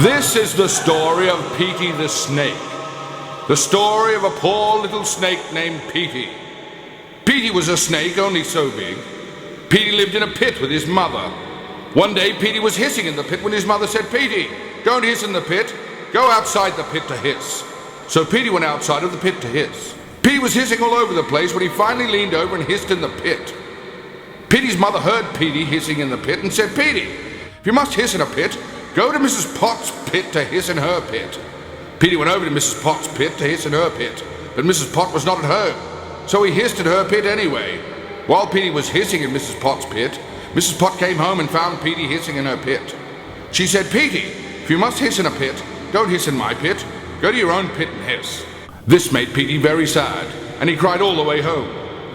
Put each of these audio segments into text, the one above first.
This is the story of Petey the snake. The story of a poor little snake named Petey. Petey was a snake, only so big. Petey lived in a pit with his mother. One day Petey was hissing in the pit when his mother said, "Petey, don't hiss in the pit. Go outside the pit to hiss." So Petey went outside of the pit to hiss. Petey was hissing all over the place when he finally leaned over and hissed in the pit. Petey's mother heard Petey hissing in the pit and said, "Petey, if you must hiss in a pit, go to Mrs. Potts' pit to hiss in her pit." Petey went over to Mrs. Potts' pit to hiss in her pit, but Mrs. Pot was not at home, so he hissed in her pit anyway. While Petey was hissing in Mrs. Potts' pit, Mrs. Pot came home and found Petey hissing in her pit. She said, "Petey, if you must hiss in a pit, don't hiss in my pit. Go to your own pit and hiss." This made Petey very sad, and he cried all the way home.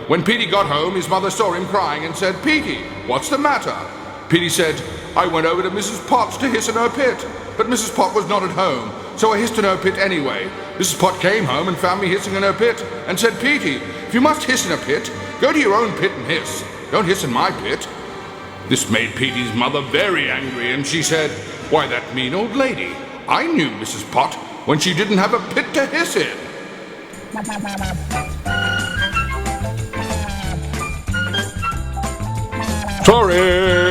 When Petey got home, his mother saw him crying and said, "Petey, what's the matter?" Petey said, "I went over to Mrs. Potts to hiss in her pit, but Mrs. Pot was not at home, so I hissed in her pit anyway. Mrs. Pot came home and found me hissing in her pit and said, 'Petey, if you must hiss in a pit, go to your own pit and hiss. Don't hiss in my pit.'" This made Petey's mother very angry, and she said, "Why, that mean old lady. I knew Mrs. Pot when she didn't have a pit to hiss in." Sorry.